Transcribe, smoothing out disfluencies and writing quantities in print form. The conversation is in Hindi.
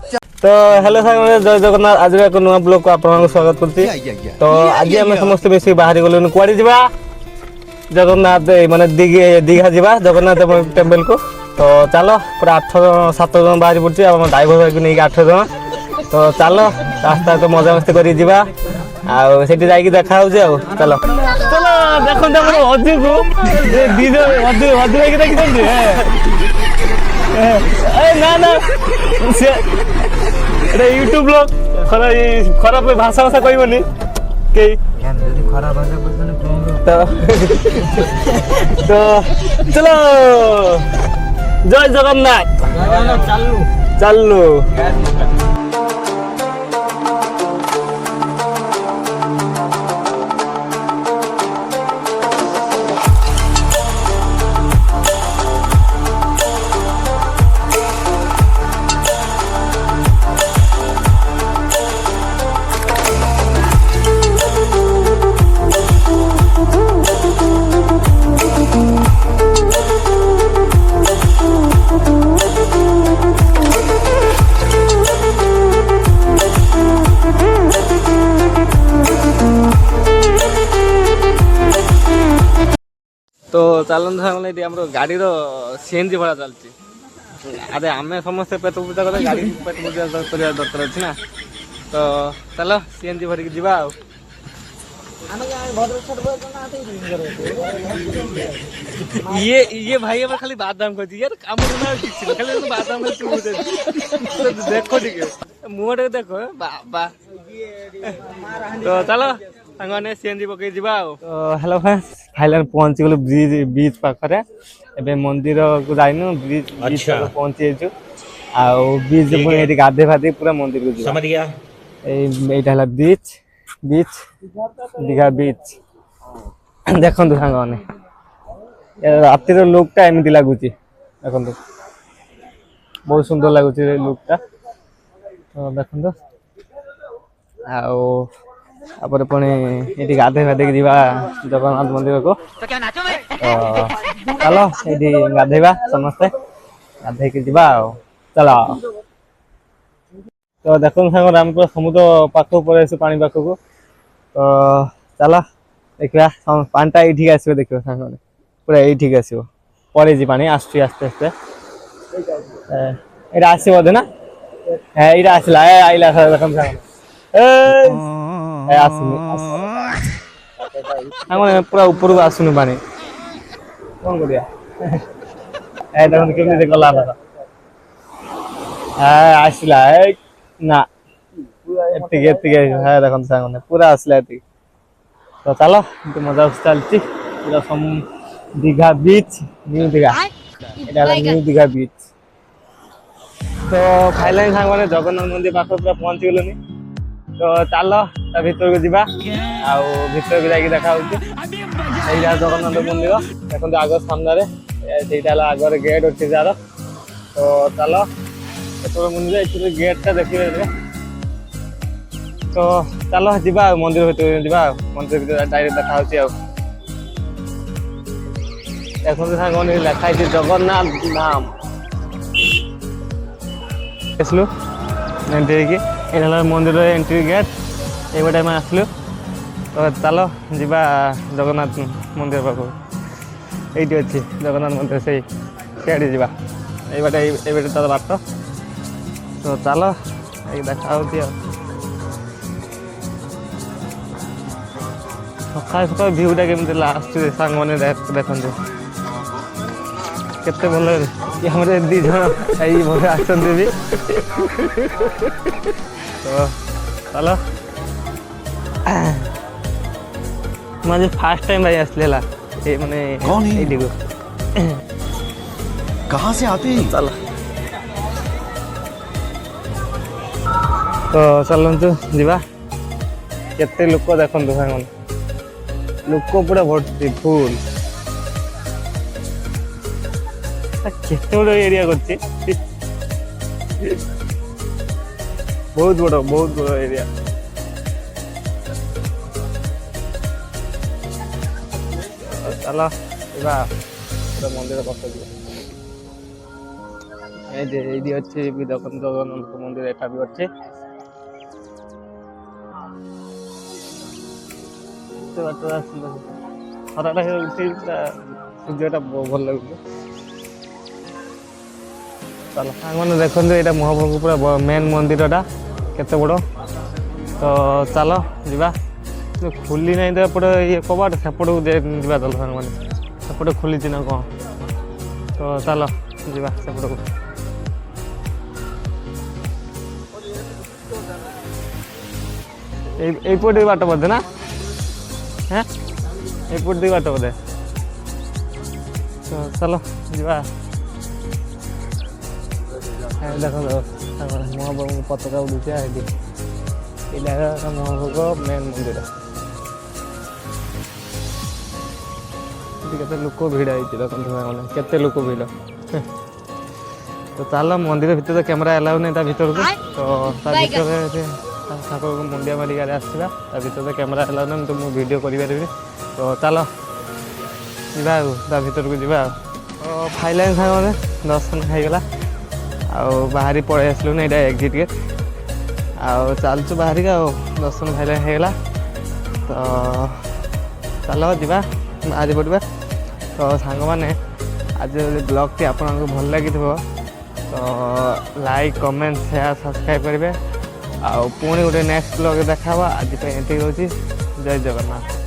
तो हेलो साथी जय जगन्नाथ आज एक नुआ ब्लॉग को आपन स्वागत करती। तो आज आम समस्त बेसी बाहरी गलु कुआड़ी जा जगन्नाथ माने दीघा जा जगन्नाथ टेम्पल को। तो चलो पूरा 8-7 जन बाहरी पड़ी ड्राइवर भाई को नहीं 8 जन। तो चलो रास्ता तो मजा मस्ती कर जाकि देखा हो चलो चलो देखो अजू को दीज अजू भाई देखी ना ना यूट्यूब ब्लॉग खराब भाषा भाषा कहबनी कई तो चलो जय जगन्नाथ चलू तो चलते सामने गाड़ी सीएनजी भड़ा चलती। अरे आम समस्त पेट पूजा कले गाड़ी पेट पूजा कर दरकार अच्छी ना। तो चलो सीएनजी भरिक जा ये भाई अब खाली बादाम खोजी यार कम खाली बादाम देखो ठीक मुहटे देखो बाबा। तो चलो साने सीएनजी पकई जा। तो हेलो फ्रेंड्स फाइनल पहुंची गलु ब्रिज बीच पाखरे एबे मंदिर को जाइनु ब्रिज बीच पहुंची जेजु आ बीच पुणी गाधे फाधे पूरा मंदिर को समझ गया। एटा हला बीच बीच दीघा बीच देखंतु सांग माने रातिर लुकटा एमती लागुची देखंतु बहुत सुंदर लागुची लुकटा। तो देखंतु आपर पुणी ये गाधे फाधे जा जगन्नाथ मंदिर को। चलो ये गाधेबा समस्ते गाधे जा चलो। तो देखो सागर आम पूरा समुद्र पाख पड़े पानी पाख को। तो चलो देखा पानीटा ये आस देख साग पूरा ये आस पड़े पानी आसते आस्ते आस्ते यहाँ आस बोधे ना ये आसला आईला देख पूरा ऊपर को आसुनी पानी कौन कर गला आसला ना देखो सामने पूरा आसला। तो चलो मजा चलती पूरा दीघा बीच न्यू दीघा न्यू दीघा बीच। तो फाइनली सांग मैंने जगन्नाथ मंदिर पाख पूरा पहुंची गलुनी। तो चलो भर को जा भर को जाकि देखा जगन्नाथ मंदिर देखते आग सामने आगे गेट अच्छे जार। तो चलो मंदिर गेटा देखिए। तो चलो जा मंदिर भर जा मंदिर डायरेक्ट देखा देखते साग लिखाई जगन्नाथ धाम आसलु एंट्री मंदिर एंट्री गेट ये टाइम आसलु। तो चलो जा जगन्नाथ मंदिर पाख ये अच्छी जगन्नाथ मंदिर से जा ये तार बाट। तो चलो ये देखा सका सका भ्यूटा केमती लास्ट सांग मैंने देखते केते भल हमारे दी जन ये आसती भी। तो चलो मुझे फास्ट टाइम भाई आसली ये माने कौन है ये कहाँ से आते हैं। चलो तो चलतु जा केते लोक देखु सांग लोक पूरा भर्ती फुल केते बड़ एरिया कर बहुत बड़ एरिया। चलो मंदिर पास এইটি ଅଛି ବି ଦେଖନ୍ତୁ ଜଗନ୍ନାଥ ମନ୍ଦିର ଏଟା ବି ଅଛି। ଏତେ ବାଟ ଆସିଲା ଖରାଟା ଉଠେଇଥିଲା ସୂର୍ଯ୍ୟଟା ଭଲ ଲାଗୁଛି। ଚାଲ ସାଙ୍ଗମାନେ ଦେଖନ୍ତୁ ଏଇଟା ମହାପ୍ରଭୁ ପୁରା ମେନ୍ ମନ୍ଦିରଟା କେତେ ବଡ଼। ତ ଚାଲ ଯିବା। ଖୋଲି ନାହିଁ ତ ଏପଟେ ଇଏ କବାଟ ସେପଟକୁ ଯିବା ଚାଲ ସାଙ୍ଗମାନେ। ସେପଟେ ଖୋଲିଛି ନା କ'ଣ? ତ ଚାଲ ଯିବା ସେପଟକୁ। এইপଟେ ବାଟ ବୋଧେ ନା? হ্যাঁ এইপଟ ଦେଇ ବାଟ ବୋଧେ। ତ ଚାଲ ଯିବା। ଦେଖନ୍ତୁ ମହାପ୍ରଭୁଙ୍କ ପତାକା ଉଡ଼ୁଛି ଏଠି। ଏଇଟା ମହାପ୍ରଭୁଙ୍କ ମେନ୍ ମନ୍ଦିର। ଏଠି କେତେ ଲୋକ ଭିଡ଼ ହେଇଛି ଦେଖନ୍ତୁ ସାଙ୍ଗମାନେ, କେତେ ଲୋକ ଭିଡ଼। ତ ଚାଲ ମନ୍ଦିର ଭିତରେ ତ କ୍ୟାମେରା ଆଲାଉ ନାହିଁ ତା ଭିତରକୁ। ତ ତା ଭିତରେ ଠାକୁରକୁ ମୁଣ୍ଡିଆ ମାରିକି ଆସିବା। ତା ଭିତରେ ତ କ୍ୟାମେରା ଆଲାଉ ନାହିଁ, ତ ମୁଁ ଭିଡ଼ିଓ କରିପାରିବିନି। ତ ଚାଲ ଯିବା ଆଉ ତା ଭିତରକୁ ଯିବା ଆଉ। ତ ଫାଇନାଲି ସାଙ୍ଗମାନେ ଦର୍ଶନ ହେଇଗଲା ଆଉ ବାହାରି ପଳେଇ ଆସିଲୁନି। ଏଇଟା ଏକ୍ଜିଟ୍ ଗେଟ୍ ଆଉ ଚାଲୁଛୁ ବାହାରିକି ଆଉ ଦର୍ଶନ ଫାଇନାଲି ହେଇଗଲା। ତ ଚାଲ ଯିବା ବାହାରି ପଡ଼ିବା। ତ ସାଙ୍ଗମାନେ ଆଜି ଯଦି ବ୍ଲଗ୍ଟି ଆପଣଙ୍କୁ ଭଲ ଲାଗିଥିବ ତ ଲାଇକ୍ କମେଣ୍ଟ ସେୟାର ସବସ୍କ୍ରାଇବ୍ କରିବେ। ଆଉ ପୁଣି ଗୋଟେ ନେକ୍ସଟ ବ୍ଲଗ୍ରେ ଦେଖା ହେବା। ଆଜି ପାଇଁ ଏତିକି ରହୁଛି। ଜୟ ଜଗନ୍ନାଥ।